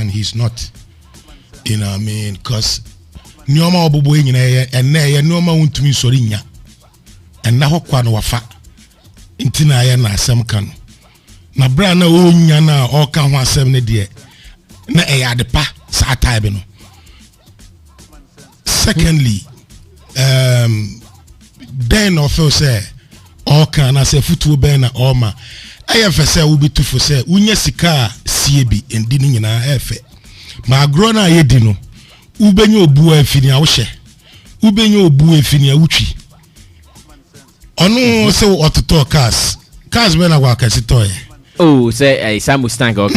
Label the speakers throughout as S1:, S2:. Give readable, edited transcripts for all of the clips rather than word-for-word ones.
S1: and he's not. You know what I mean? Because Nyoma Obobo in and nay, Noma won't to me sorinya. And now Kwan wafa. Intina na Sam can. Na brana unyana or can one 70 dear. Na adepa sa taibeno. Secondly, then of say all can I say football banner or ma. I have say will be too for say unya sika CB and dinning in our efe. Ma grona yedino. Ubenyo buwe fini awoshe. Ubenyo buwe fini awuchi. Ono se ototo cars. Cars bena wa kasitoye.
S2: Oh, say a Mustang or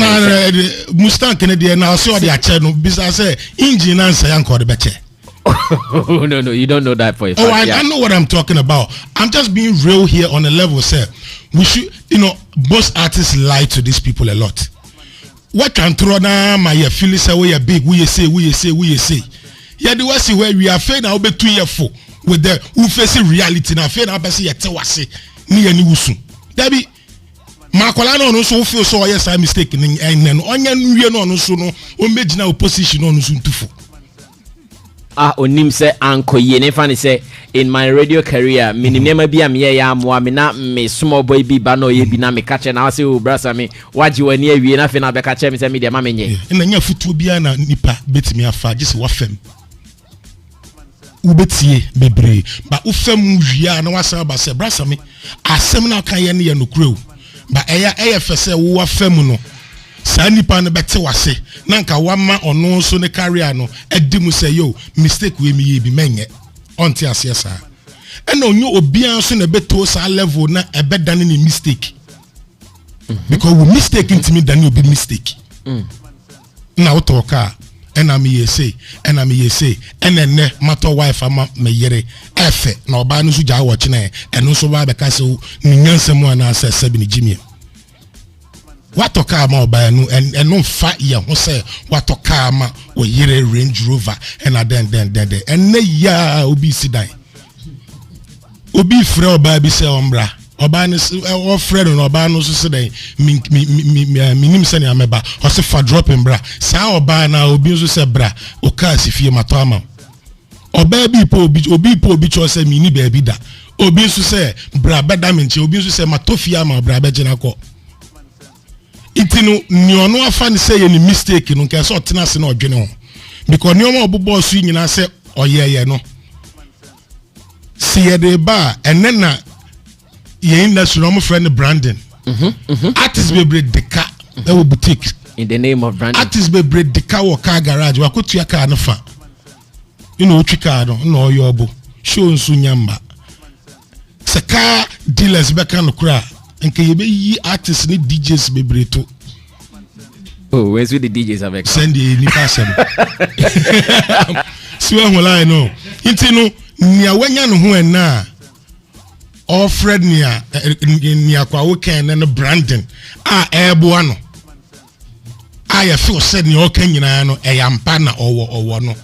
S1: Mustang Canadian now so the acheno because say engine answer yanko the beche.
S2: Oh no, you don't know that for a fact.
S1: Oh, I know what I'm talking about. I'm just being real here on a level, sir. We should, most artists lie to these people a lot. What can throw na my feeling say we are big, we say. Yeah, the was where we are fair now be 2 years for with the who facing reality now fair now be say yetewase ni ani wusu. Dabi Makola no so feel so yes I mistake and onya nwie no so no o megina opposition no so ntufo.
S2: Onim say anko ye ne fa ne say in my radio career minimum bi am ye ya mo na me small boy bi ba no ye bi na me ka che na say o brasa me waji wani awie na fe na be ka che me say me de ma menye
S1: na nya futu bia na nipa betimi afa gise wafem ubetie bebre ba ufem wia na wasa ba say brasa me asem na kan ye ne ye no kuro ba eya fese wo wafem no sa nipa no bete wase na nka wama ono so ne career no edimu say yo mistake we mi ye bi menye onti ase sa ena onyo obian so na beto sa level na ebeda ne mistake because we mistake intimi dan obi mistake na utoka ena mi yese ena ne mato wife ama me yere efe na oba no so ja wo kine eno so ba be ka se ni nyansem ana asa sabi ni jimie watoka ama oba no eno fa ye ho se watoka ama o yere Range Rover ena den enne ya obi sidan obi frɛ oba bi se ombra oba ne o frɛ no oba no so sidan minim se ne ameba o se fa drop bra sa oba na obi so se bra o ka sifie mato ama oba bi po obi cho se mini ba bi da obi so se bra beda menche obi so se matofia ama bra be gina ko itinu ni ono afa ne say any mistake no nke so tena se na odwene ho because ni omo obobo so nyina se oyeye no see de ba enena ye industry no friend branding artists be break the car that will boutique
S2: in the name of branding
S1: artists be break the car or car garage wa kotua car no fa otwi car no na oyobo show nsu nyamba se car dealers be kan kura nke ye be yi artists ni DJs be breto.
S2: Oh, where's with the DJs avec
S1: send the ni person so when I know intino nia wanya no ho na Alfred nia kwa weekend and branding ebo ano I feel said ni okan nyina no eyampa na owo no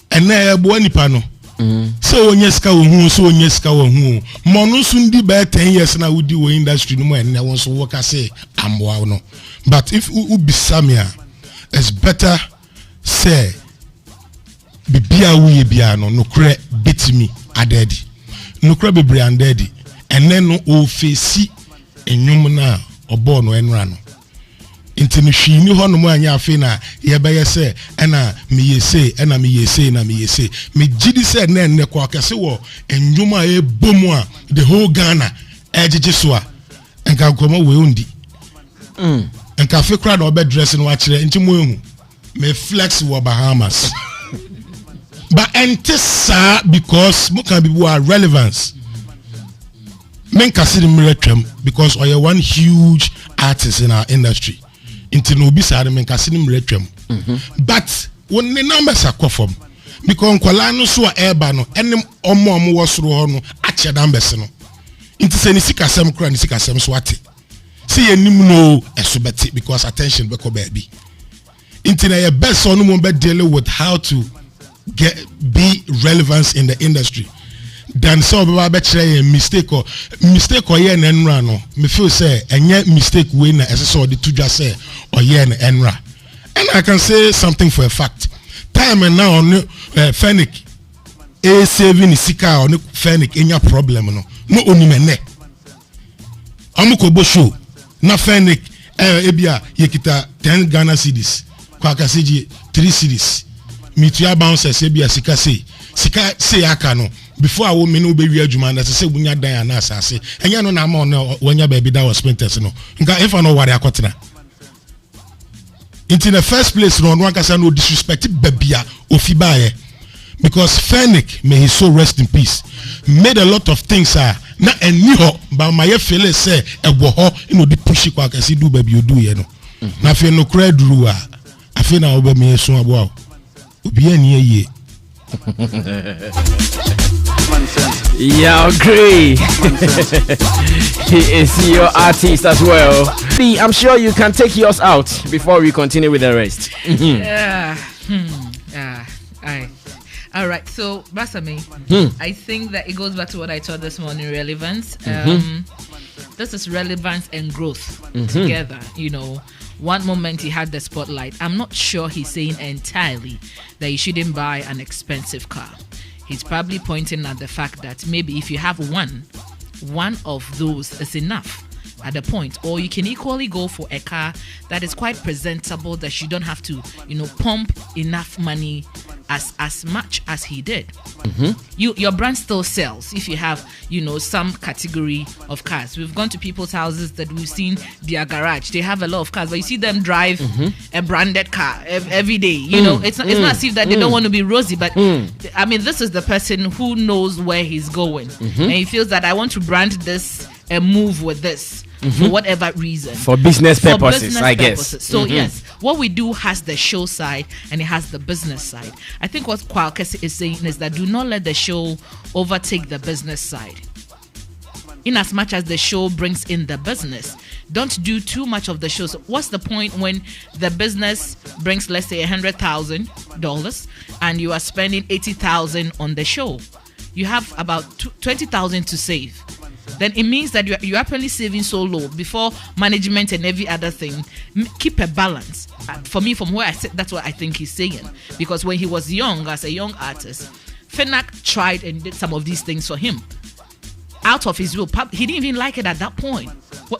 S1: ena ebo nipa no so onyeska wo hu mono so ndi ba 10 years na wudi wo industry no mo ena won so work say amwa no but if ubi samia it's better say bibia we bia no kre betimi adedi no kre bebre andedi ene no o fesi enwum na obo no enra no inti no hwini ho no mo anya afi na ye be yese ena me yese me gidi se na enne kwa kase wo enwum a e bomu a the whole Ghana ejije so a enka komo we undi enka fe kra na obe dress no wa kire nti mo ehu me flex wo Bahamas but entisa because mo can be relevance men kase the miretwam because oye one huge artist in our industry into no be sad men kase the miretwam but when the numbers are confirm because nkwala no so eba no enem omo wo soro ho no ache numbers no into say ni sikasem kra ni sikasem so ate see enim no esobeti because attention be ko baby into na best on mo be deal with how to be relevance in the industry than so be try a mistake or ye na enra no me feel say enye mistake we na ese so de to just say or ye na enra And I can say something for a fact. Time and now on Fennec a saving sika on Fennec any problem no only mene. Amuko show na Fennec ebia yekita 10 Ghana cedis. Kwaka seji 3 cedis. Mitua bouncers ebia sika say aka no before I woman no be wi adwuma na say bunya dan na asase. Enya no na ma on wonya baby that was sprinters no. Nka if I no worry akotena. In the first place, no one can say no disrespect Babia Ofibaye because Fennec, may his soul rest in peace, made a lot of things. Na eniho, but my fele say a woho, the pushy quack as you do, baby, you do, Na fe no cred rua. I feel now over me so wow. Ubi ye.
S2: Yeah, agree. He is your artist as well. I'm sure you can take yours out before we continue with the rest.
S3: All right. So, Basami, I think that it goes back to what I taught this morning. Relevance. This is relevance and growth together. You know, one moment he had the spotlight. I'm not sure he's saying entirely that you shouldn't buy an expensive car. He's probably pointing at the fact that maybe if you have one of those is enough at the point, or you can equally go for a car that is quite presentable, that you don't have to, pump enough money as much as he did. Your brand still sells if you have, some category of cars. We've gone to people's houses that we've seen their garage. They have a lot of cars, but you see them drive a branded car every day. It's not as if that they don't want to be rosy, but I mean, this is the person who knows where he's going, and he feels that I want to brand this and move with this. For whatever reason, for business purposes, I guess. So yes, what we do has the show side and it has the business side. I think what Kwaw Kesse is saying is that do not let the show overtake the business side. In as much as the show brings in the business, don't do too much of the show. So what's the point when the business brings, let's say, $100,000 and you are spending $80,000 on the show? You have about $20,000 to save. Then it means that you're actually saving so low before management and every other thing. Keep a balance. For me, from where I sit, that's what I think he's saying. Because when he was young, as a young artist, Fennec tried and did some of these things for him. Out of his will. He didn't even like it at that point,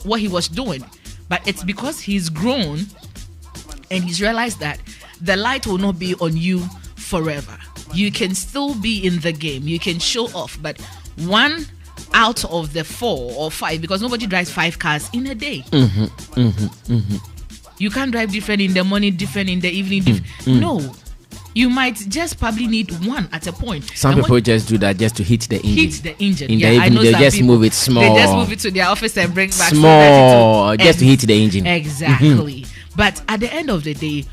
S3: what he was doing. But it's because he's grown and he's realized that the light will not be on you forever. You can still be in the game. You can show off. But one out of the 4 or 5, because nobody drives 5 cars in a day. You can't drive different in the morning, different in the evening. No, you might just probably need one at a point.
S2: Some people just do that just to hit the engine.
S3: In
S2: the evening,
S3: I know
S2: they just
S3: people,
S2: move it small.
S3: They just move it to their office and bring back
S2: small, just to hit the engine.
S3: Exactly. But at the end of the day,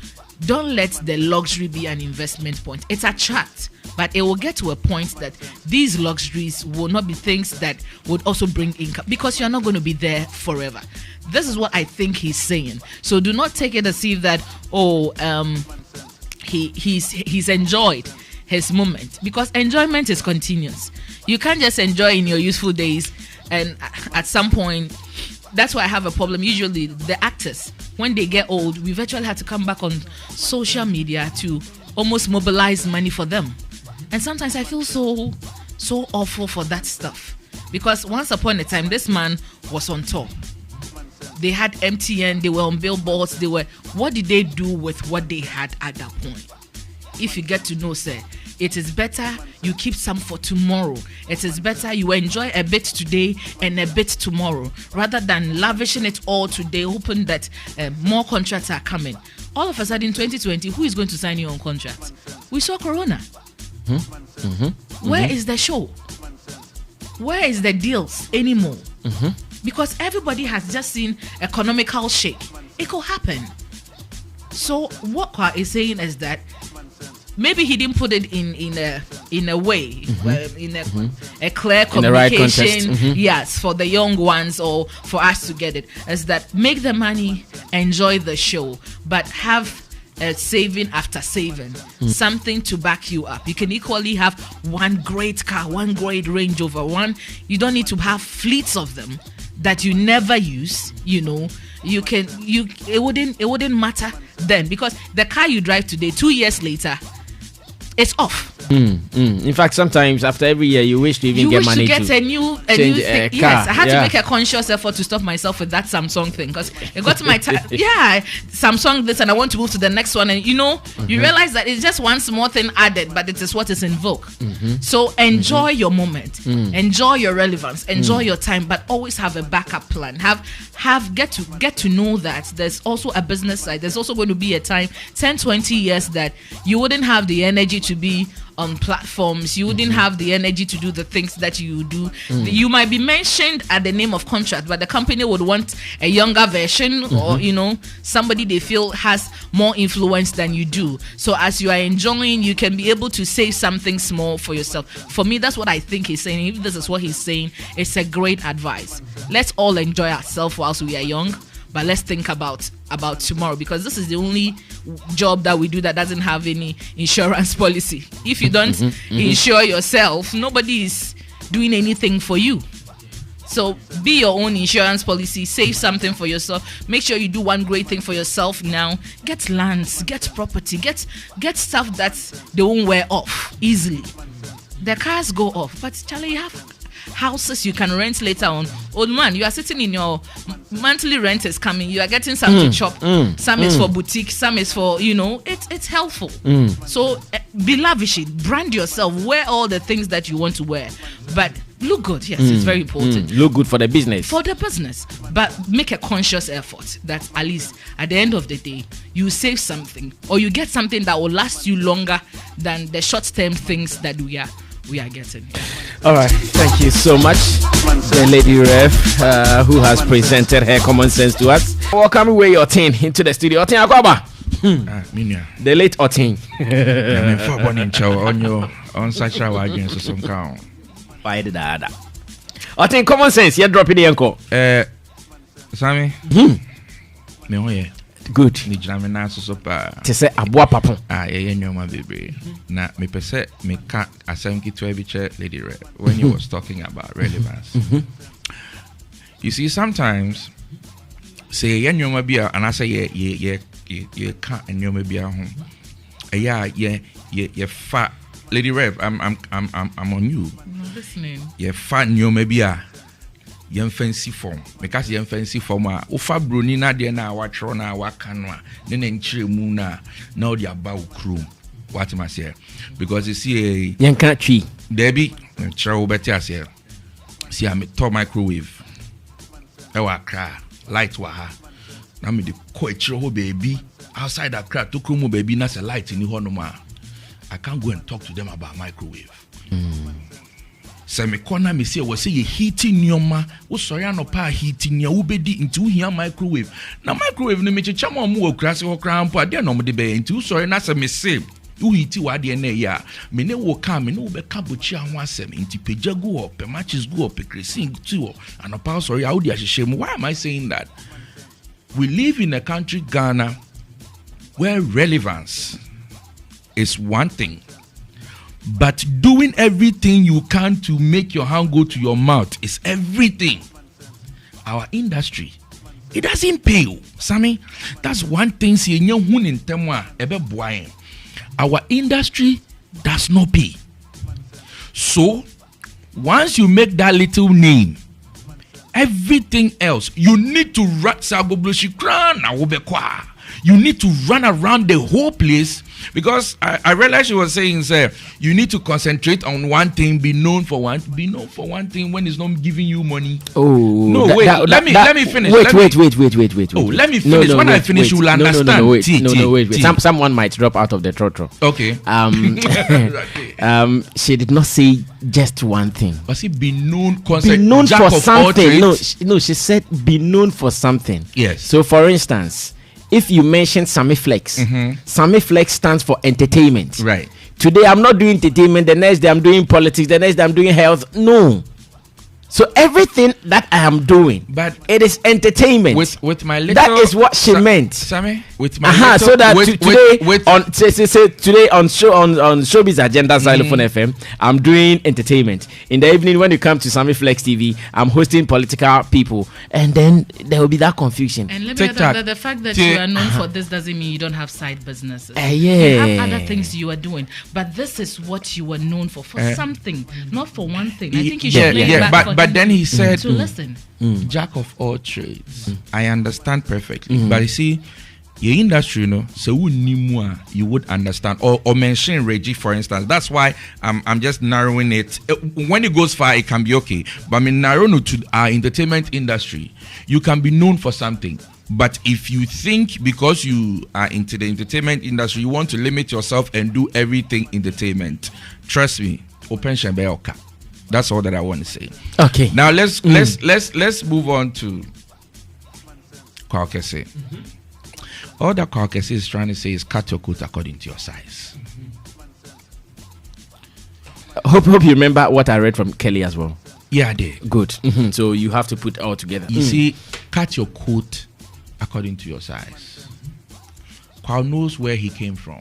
S3: don't let the luxury be an investment point. It's a chart. But it will get to a point that these luxuries will not be things that would also bring income, because you're not going to be there forever. This is what I think he's saying. So do not take it as if that, he's enjoyed his moment, because enjoyment is continuous. You can't just enjoy in your youthful days and at some point. That's why I have a problem. Usually the actors, when they get old, we virtually have to come back on social media to almost mobilize money for them. And sometimes I feel so awful for that stuff, because once upon a time this man was on tour. They had MTN, they were on billboards, what did they do with what they had at that point? If you get to know, sir, it is better you keep some for tomorrow. It is better you enjoy a bit today and a bit tomorrow, rather than lavishing it all today, hoping that more contracts are coming. All of a sudden in 2020, who is going to sign you on contracts? We saw Corona. Where is the show? Where is the deals anymore? Because everybody has just seen economical shake. It could happen. So what Kwaw is saying is that maybe he didn't put it in a way, a clear communication.
S2: Right
S3: yes, for the young ones or for us to get it. Is that make the money, enjoy the show, but have saving after saving, something to back you up. You can equally have one great car, one great Range Rover, you don't need to have fleets of them that you never use, it wouldn't matter then, because the car you drive today, 2 years later, it's off.
S2: In fact, sometimes after every year, you wish to even get money
S3: to get a new thing.
S2: car.
S3: Yes, I had to make a conscious effort to stop myself with that Samsung thing, because it got to my time. Yeah, Samsung this, and I want to move to the next one, and you realize that it's just one small thing added, but it is what is in vogue. So enjoy your moment, enjoy your relevance, enjoy your time, but always have a backup plan. Get to know that there's also a business side. There's also going to be a time, 10, 20 years, that you wouldn't have the energy to be on platforms. You wouldn't have the energy to do the things that you do. You might be mentioned at the name of contract, but the company would want a younger version, or somebody they feel has more influence than you do. So as you are enjoying, you can be able to say something small for yourself. For me, that's what I think he's saying. If this is what he's saying, it's a great advice. Let's all enjoy ourselves whilst we are young, but let's think about tomorrow, because this is the only job that we do that doesn't have any insurance policy. If you don't insure yourself, nobody is doing anything for you. So be your own insurance policy. Save something for yourself. Make sure you do one great thing for yourself now. Get lands, get property, get stuff that they won't wear off easily. The cars go off, but Charlie, you have houses you can rent later on. Old man, you are sitting in your monthly rent is coming, you are getting some to chop. Some is for boutique, some is for it's helpful. So be lavish, brand yourself, wear all the things that you want to wear, but look good. Yes, it's very important.
S2: Look good for the business,
S3: but make a conscious effort that at least at the end of the day you save something, or you get something that will last you longer than the short-term things that we are getting.
S2: All right, thank you so much, the lady Rev, who has presented her common sense to us. Welcome away your team into the studio. Otin Akwaba. The late Otin. Why did that? Otin, common sense. You drop it in uncle.
S4: Sammy. Me
S2: good.
S4: Ni jame na so pa.
S2: Te se aboa papon.
S4: Ye nyoma bebre. Na me pese me ka asem ki to bi che lady Red when you was talking about relevance. You see, sometimes say ye nyoma bia and I say ye ka nyoma bia ho. Ye fa Lady Rev, I'm on you.
S3: I'm listening.
S4: Ye fa nyoma bia yen fancy form because yen fancy form ofa broni na de na awatro na awaka no a ne nchire mu na odi aba ukrum what am I say, because you see
S2: yen kan twi
S4: debi nchire wo beti ase see am to microwave e wa kra light wa ha na me de ko echire ho baby outside that crack to krumu baby na say light ni ho no ma I can't go and talk to them about microwave. Sammy corner me say was say ye heating nyoma wo sorry anopa heating ya wo bedi into hia microwave na microwave no me chicha mo wo krase ho kra mpo ade no mo de be into sorry na say me say wo heati wa de na ya me ne wo ka me ne wo be ka bochi ho asem into pejagu or pe matches go or pe cresin to anopa sorry I would ahihye. Why am I saying that? We live in a country, Ghana, where relevance is one thing, but doing everything you can to make your hand go to your mouth is everything. Our industry, it doesn't pay, Sammy. That's one thing. Our industry does not pay. So once you make that little name, everything else you need to you need to run around the whole place, because I realized she was saying, sir, you need to concentrate on one thing, be known for one thing when it's not giving you money.
S2: Oh
S4: no, let me finish.
S2: Wait.
S4: Oh, let me finish. When I finish, you will understand.
S2: Wait. Someone might drop out of the trotro.
S4: Okay.
S2: She did not say just one thing.
S4: But she be known for
S2: something. No, she said be known for something.
S4: Yes.
S2: So for instance, if you mention Sammy Flex, Sammy Flex stands for entertainment.
S4: Right.
S2: Today I'm not doing entertainment, the next day I'm doing politics, the next day I'm doing health. No. So everything that I am doing,
S4: But
S2: it is entertainment.
S4: with my little,
S2: that is what she meant.
S4: Sammy, with my little,
S2: So that today
S4: with
S2: on today on Showbiz Agenda Xylophone FM, I'm doing entertainment. In the evening when you come to Sammy Flex TV, I'm hosting political people, and then there will be that confusion.
S3: And let me add that the fact that you are known for this doesn't mean you don't have side businesses.
S2: Yeah.
S3: You have other things you are doing, but this is what you were known for something, not for one thing. I think you should play it back
S4: but then he said
S3: to listen.
S4: Jack of all trades. I understand perfectly, but you see, your industry, so you would understand or mention Reggie, for instance. That's why I'm just narrowing it. When it goes far, it can be okay, but I mean, narrow to our entertainment industry. You can be known for something, but if you think because you are into the entertainment industry, you want to limit yourself and do everything entertainment, trust me, open Shembeoka. That's all that I want to say.
S2: Okay.
S4: Now let's move on to Kwaw Kesse. All that Kwaw Kesse is trying to say is cut your coat according to your size.
S2: Hope you remember what I read from Kelly as well.
S4: Yeah, I did.
S2: Good. So you have to put it all together.
S4: You see, cut your coat according to your size. Kwaw knows where he came from.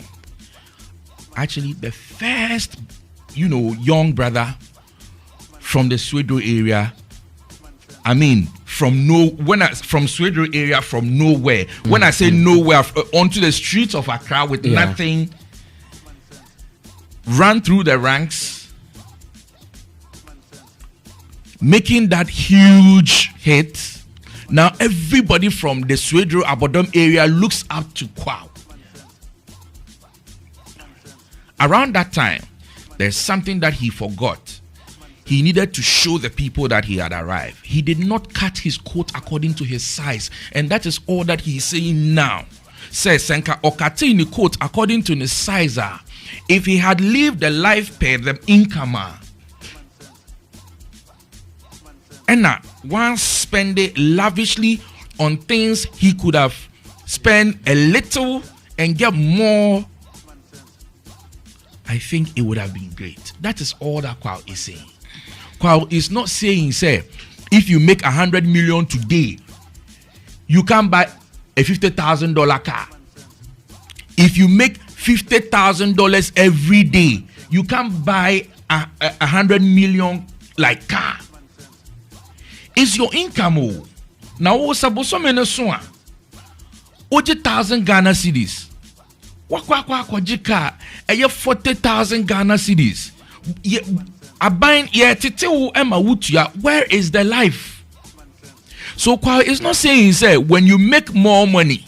S4: Actually, the first, young brother from the Swedro area. I mean, from Swedro area, from nowhere. When I say nowhere, onto the streets of Accra with nothing, run through the ranks, making that huge hit. Now everybody from the Swedro Abodom area looks up to Kwaw. Around that time, there's something that he forgot. He needed to show the people that he had arrived. He did not cut his coat according to his size. And that is all that he is saying now. Says Senka Okate in the coat according to his size. If he had lived the life per the income, and now once spend it lavishly on things he could have spent a little and get more, I think it would have been great. That is all that Kwaw is saying. Kwaw is not saying, say, if you make 100 million today, you can buy a $50,000 car. If you make $50,000 every day, you can buy a 100 million like car. It's your income. Now, what's about so many so? 1,000 Ghana cedis. Jika, 40,000 Ghana cedis. Where is the life? So Kwaw is not saying, say, when you make more money,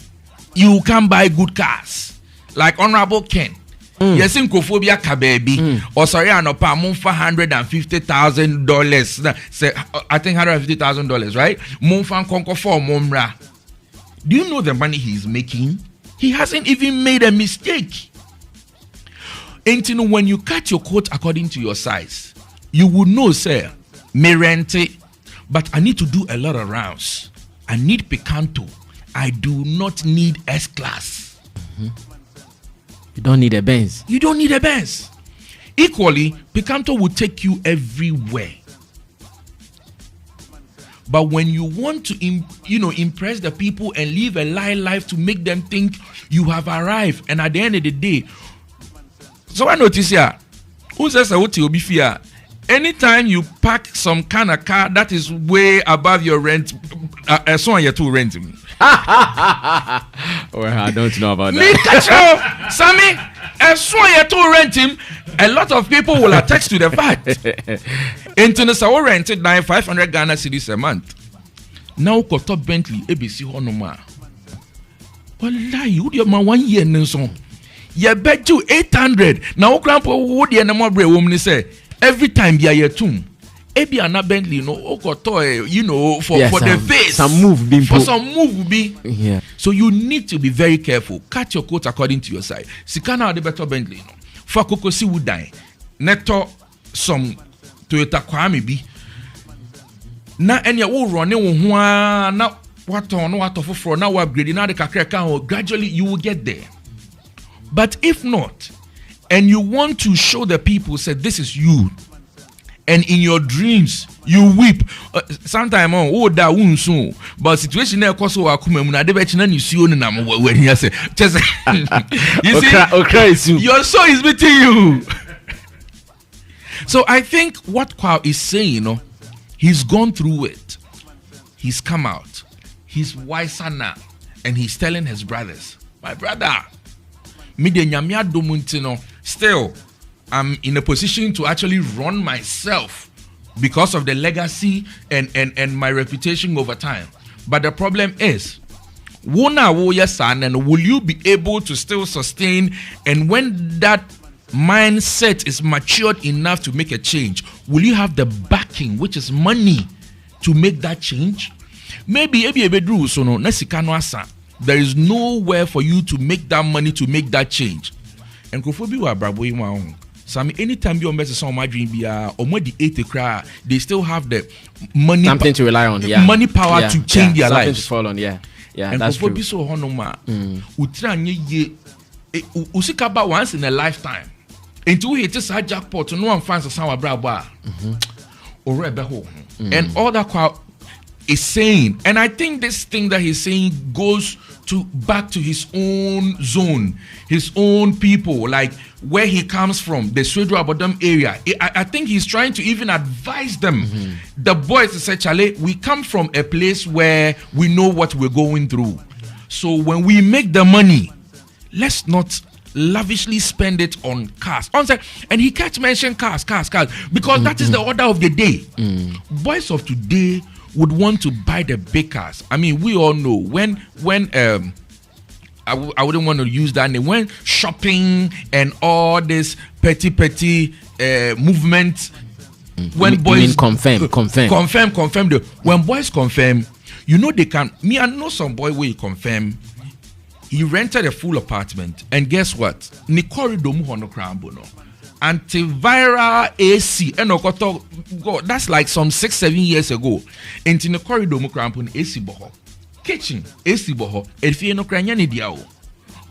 S4: you can buy good cars. Like Honorable Ken. Yes, in Kophobia Kabebi, or sorry, Anopa Mumfa $150,000. Say, I think $150,000, right? Mumfa Konko for Mumra. Do you know the money he's making? He hasn't even made a mistake. And you know, when you cut your coat according to your size, you would know, sir, me rent it, but I need to do a lot of rounds. I need Picanto. I do not need S-Class.
S2: You don't need a Benz.
S4: You don't need a Benz. Equally, Picanto will take you everywhere. But when you want to, impress the people and live a life to make them think you have arrived, and at the end of the day, so I notice here, who says what you'll be fear? Anytime you park some kind of car that is way above your rent, so you to rent me.
S2: Well, I don't know about that.
S4: Sammy, so you to rent him. A lot of people will attach to the fact. Internet so rented 500 Ghana cedis a month. Now got top Bentley ABC Honoma. Wallahi, you do my 1 year nso. You bet you 800. Now grandpa would the more brave woman say every time be a tomb. Ebi ana Bentley for the face.
S2: Some move be
S4: for some move be.
S2: Yeah.
S4: So you need to be very careful. Cut your coat according to your size. Sikana the better Bentley no. For Coco si would die. Neto some Toyota Kwame bi. Na enya wo run wo na what for now upgrade na the kakra kan gradually you will get there. But if not, and you want to show the people, say this is you, and in your dreams you weep. Sometimes that won't soon, but situation there cause akuma mu na de be china ni suo no na when he say just you see your soul is beating you. So I think what Kwaw is saying, he's gone through it, he's come out, he's wiser now, and he's telling his brothers, my brother, me de nyame adom nti still I'm in a position to actually run myself because of the legacy and my reputation over time. But the problem is, will you be able to still sustain? And when that mindset is matured enough to make a change, will you have the backing, which is money, to make that change? Maybe there is nowhere for you to make that money to make that change. And Sammy, anytime you mess on my dream, they still have the money,
S2: something to rely on,
S4: money power to change their lives.
S2: To fall on, and
S4: that's true. Usikaba once in a lifetime. Into it is a jackpot, no one finds a sour braba or rebel. And all that Kwaw is saying, and I think this thing that he's saying goes back to his own zone, his own people, like where he comes from, the Swedro Abodam area. I think he's trying to even advise them. The boys essentially, we come from a place where we know what we're going through. So when we make the money, let's not lavishly spend it on cars. And he kept mentioning cars, because that is the order of the day. Boys of today would want to buy the big cars. I mean, we all know when I wouldn't want to use that name. When shopping and all this petty movement, when boys
S2: confirm.
S4: When boys confirm, you know they can. Me, I know some boy where he confirm. He rented a full apartment, and guess what? Ni corridor mu hono krambo antiviral AC and God, that's like some 6-7 years ago. Into the corridor mu krampo AC boho. Kitchen AC boho. If you no kranya ni diao.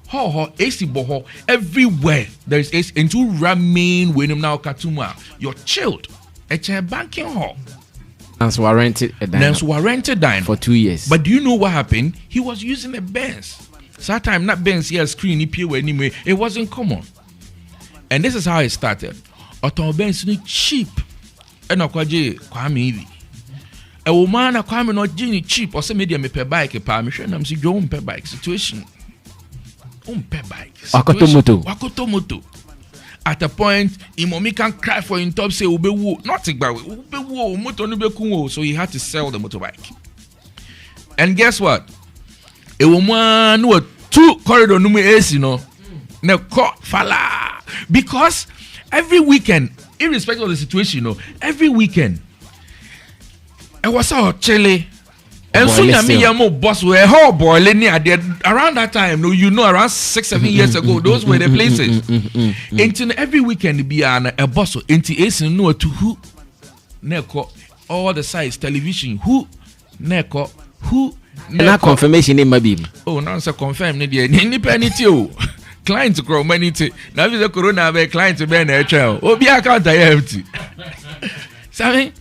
S4: Ho AC boho everywhere. There is AC into ramen when now katuma. You're chilled. Eche banking hall.
S2: And so I rented a dine. For 2 years.
S4: But do you know what happened? He was using a Benz. That time not Benz here screen anyway. It wasn't common. And this is how it started. Benz ni cheap. And akwaje kwame hivi. A woman kwame no jini cheap or say media me per bike pa me hwe nam si dwo per bike situation. Per bike. Wakotomoto. At a point, Imomi can cry for him top say ubewo. Not ubewo moto no beku, so he had to sell the motorbike. And guess what? A woman no 2 corridor no AC no. Na caught fala. Because every weekend, irrespective of the situation, every weekend, it was all chilly. And soon I mean, your boss were whole boiling around that time. Around 6-7 years ago, those were the places. Into every weekend, be a boss into AC no to who neko all the size television who neko who.
S2: That confirmation in my baby.
S4: Oh, no, so confirm ni penny too. Clients grow money to now is the corona be client to be an HL. Oh, be account I empty. Sammy,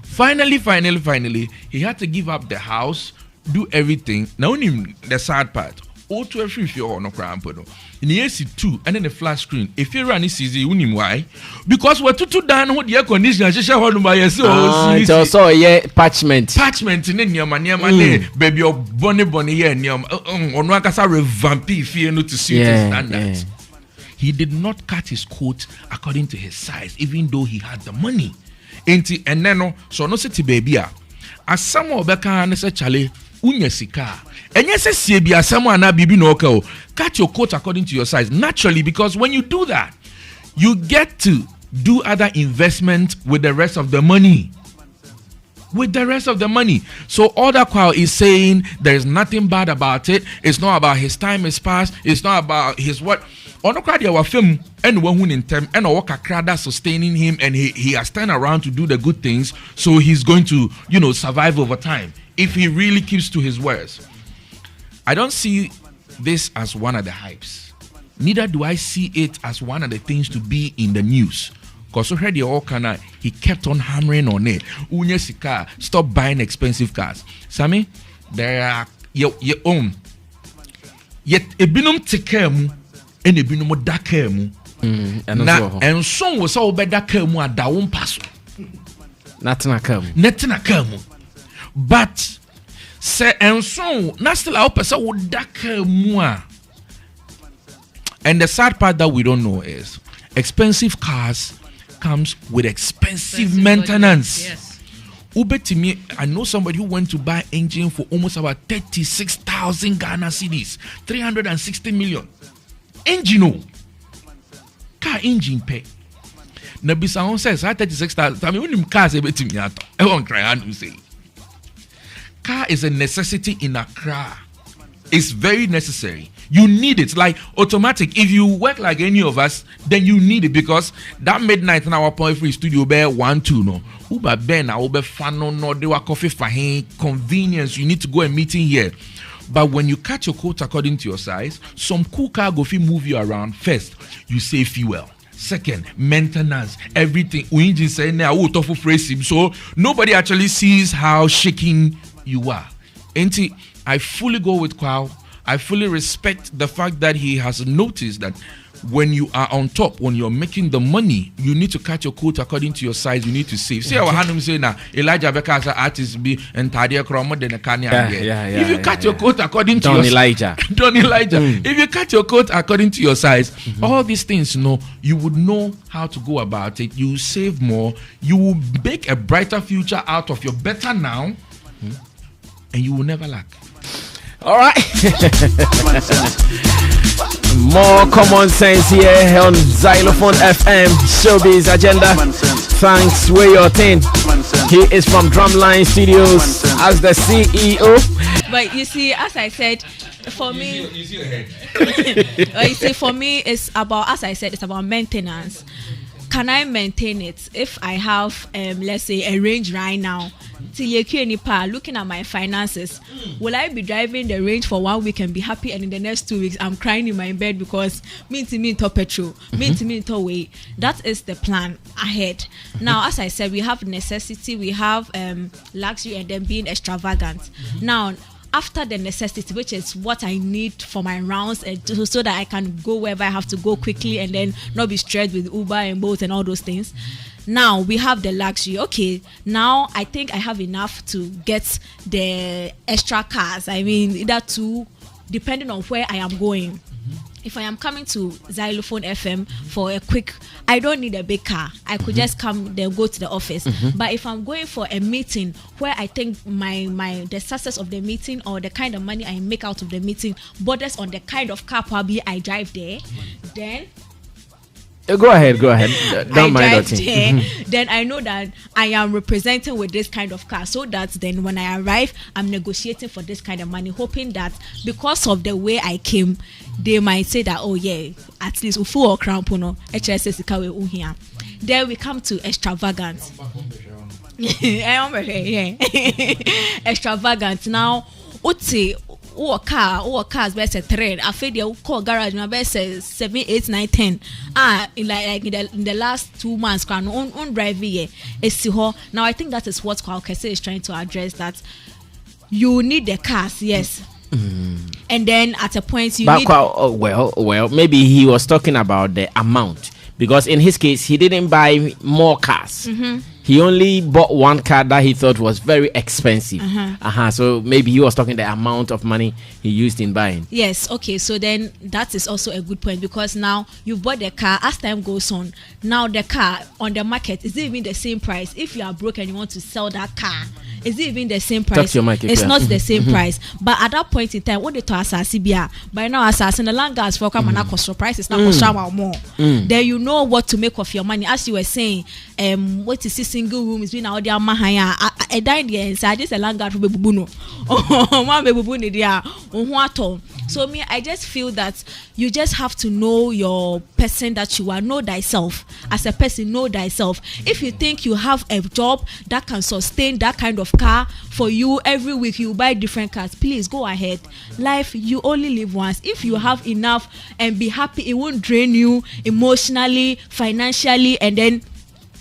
S4: finally, he had to give up the house, do everything. Now only the sad part. All to every few no crampo. In the AC2 and then the flat screen. If you run this easy, why? Because we're too done with the air conditioner. She shall hold by yourself.
S2: It's also parchment
S4: in your money, baby, your bonny here, and your on Wakasa revampy if you know to suit his standards. He did not cut his coat according to his size, even though he had the money. And then, so no city baby. As some of Becca and say, Charlie, unyesika. And yes, CBA, someone na bibi no okay. Cut your coat according to your size. Naturally, because when you do that, you get to do other investment with the rest of the money. So all that Kwaw is saying, there is nothing bad about it. It's not about his time is past. It's not about his what. On our film and one who in term and work a sustaining him, and he has turned around to do the good things. So he's going to survive over time if he really keeps to his words. I don't see this as one of the hypes. Neither do I see it as one of the things to be in the news. Because already all kind he kept on hammering on it. Unye sika, stop buying expensive cars. Sammy, there are your own. Yet ebinum take mu, and ebinum dake mu. And so was all better mu at da won pass.
S2: Natina
S4: kamu. But say and so na still our person would dake mu. And the sad part that we don't know is expensive cars comes with expensive maintenance.
S3: Yes.
S4: Ube to me, I know somebody who went to buy engine for almost about 36,000 Ghana cedis, 360 million. Engine, car engine pay. Nabisa says, 36,000. I mean, when you car say to me, I won't cry. I say, car is a necessity in Accra. It's very necessary. You need it. Like automatic. If you work like any of us, then you need it because that midnight in our point free studio bear 1-2 no. Uber Ben, Uber Fano no, they were coffee for him. Convenience. You need to go and meeting here. But when you cut your coat according to your size, some cool car go fi move you around. First, you save fuel. Second, maintenance, everything. We just say now tofu phrase him. So nobody actually sees how shaking you are. I fully go with Kwaw. I fully respect the fact that he has noticed that when you are on top, when you're making the money, you need to cut your coat according to your size. You need to save. See, our Hanum say now, Elijah Becker's artist be and Tadia Cromo than a Kanye. If you cut your coat according to your
S2: Elijah.
S4: Don Elijah. If you cut your coat according to your size, all these things, you would know how to go about it. You save more. You will make a brighter future out of your better now, and you will never lack.
S2: All right. More common sense here on Xylophone FM Showbiz Agenda. Thanks, where your thing. He is from Drumline Studios as the CEO.
S5: But you see, as I said, for me, for me, it's about, as I said, it's about maintenance. Can I maintain it if I have, let's say, a range right now? Looking at my finances, will I be driving the range for 1 week and be happy, and in the next 2 weeks I'm crying in my bed because me to petrol, me to way? That is the plan ahead. Now, as I said, we have necessity, we have luxury, and then being extravagant. Now, after the necessity, which is what I need for my rounds, and so that I can go wherever I have to go quickly and then not be stressed with Uber and Bolt and all those things. Now we have the luxury. Okay, now I think I have enough to get the extra cars. I mean, either two, depending on where I am going. If I am coming to Xylophone FM for a quick, I don't need a big car. I could just come then go to the office. But if I'm going for a meeting where I think the success of the meeting or the kind of money I make out of the meeting borders on the kind of car probably I drive there, then
S2: go ahead. Don't mind
S5: that. Then I know that I am representing with this kind of car, so that then when I arrive, I'm negotiating for this kind of money, hoping that because of the way I came, they might say that, oh yeah, at least ufu or crampono, Then we come to extravagant. Extravagant. Now, cars best a trade. I feel the call garage my best 7, 8, 9, 10. In the last 2 months, on drive here. Now I think that is what Kesse is trying to address. That you need the cars, yes. And then at a point you need.
S2: Well, maybe he was talking about the amount, because in his case he didn't buy more cars. He only bought one car that he thought was very expensive. So maybe he was talking the amount of money he used in buying.
S5: Yes, okay. So then that is also a good point, because now you bought the car. As time goes on, now the car on the market, is it even the same price? If you are broke and you want to sell that car, is it even the same price?
S2: Talk to your mic,
S5: it's not the same price. But at that point in time, what they to Assasibia, by now Assassin the land gas for come and cost price is not more. Then you know what to make of your money. As you were saying, what is this single room is being out there mahaya a dine there inside this a land gas for bebuno. So me, I just feel that you just have to know your person that you are, know thyself. As a person, know thyself. If you think you have a job that can sustain that kind of car for you, every week you buy different cars, please go ahead. Life, you only live once. If you have enough and be happy, it won't drain you emotionally, financially, and then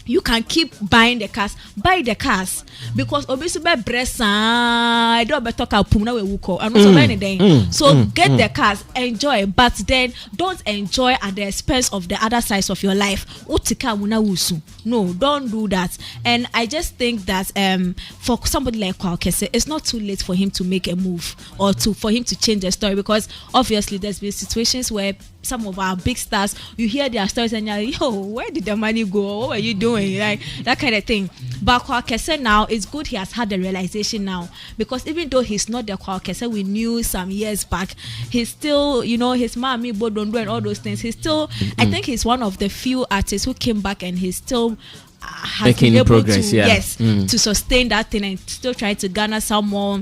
S5: you can keep buying the cars. Buy the cars because obviously by breast I don't better talk pumna we wuko. I'm not anything. So get the cars, enjoy, but then don't enjoy at the expense of the other sides of your life. Utika muna wusu. No, don't do that. And I just think that for somebody like Kwaw Kesse, it's not too late for him to make a move or for him to change the story, because obviously there's been situations where some of our big stars, you hear their stories and you're like, yo, where did the money go? What were you doing? Like that kind of thing. But Kwaw Kesse now, it's good he has had the realization now, because even though he's not the Kwaw Kesse we knew some years back, he's still, you know, his mommy, Bodondo and all those things. He's still, I think he's one of the few artists who came back and he's still has
S2: making
S5: been able
S2: progress,
S5: to, to sustain that thing and still try to garner some more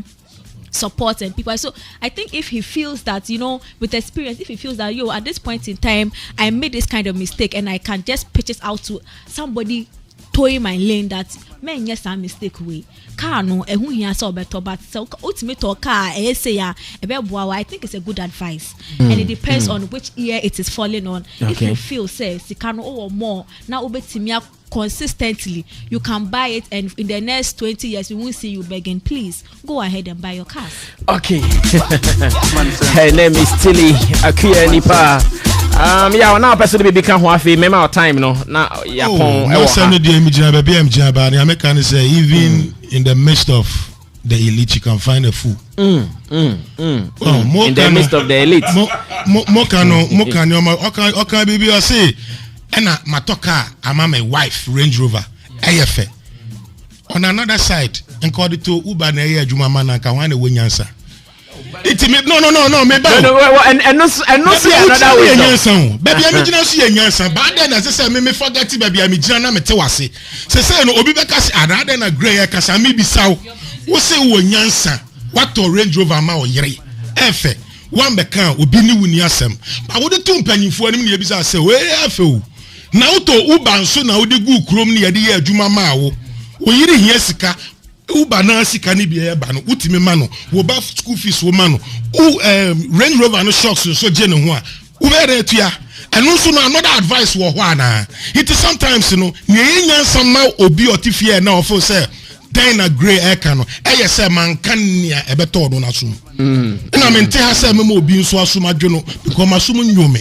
S5: support and people. So I think if he feels that, you know, with experience, if he feels that, yo, at this point in time I made this kind of mistake and I can just pitch it out to somebody towing my lane, that man, yes, I'm mistake way car no who he has all better, but so ultimate car say I think it's a good advice. And it depends on which ear it is falling on. If you feel says you can or more now obetimia consistently, you can buy it, and in the next 20 years we won't see you begging. Please go ahead and buy your cars.
S2: Okay. Her name is Tilly Akuya Nipa. Yeah, now person be become wafi mema time no na yapon
S1: no send the image na be MJ ba na make can say even in the midst of the elite you can find a fool.
S2: In the midst of the elite
S1: mo can okay baby I say ena matoka ama my wife Range Rover eyefe. On another side enko to Uber na eya adwuma man kan wan na wenyansa. No, me ba.
S2: No, and no see another way.
S1: Baby, I'm just see nyansa. But then as I say, me forget baby, I'm just na me te wase. Say no obi be kasi another na grey kasa me bi saw. Wo say wo nyansa. What to Range Rover ma o yere. Efe, one be kan obi ni wuni asem. Ba wo de tu mpanyimfo anim na ebisa say, we efe o. Na wo to Uber nso na wo de gu krom na ye de ye adwuma ma wo. Wo yiri hia sika. Uba na sika ni biya ba no utimi ma no wo ba school fees wo ma no Range Rover no shocks so je ne ho a wo be re tua eno so no another advice wo ho ana it is sometimes no ne nyansa ma obi otifie na ofo say then a grey eka no eye say man kan nia e beto do na sum na mente ha say me obi nso asum adwo no because masum nyome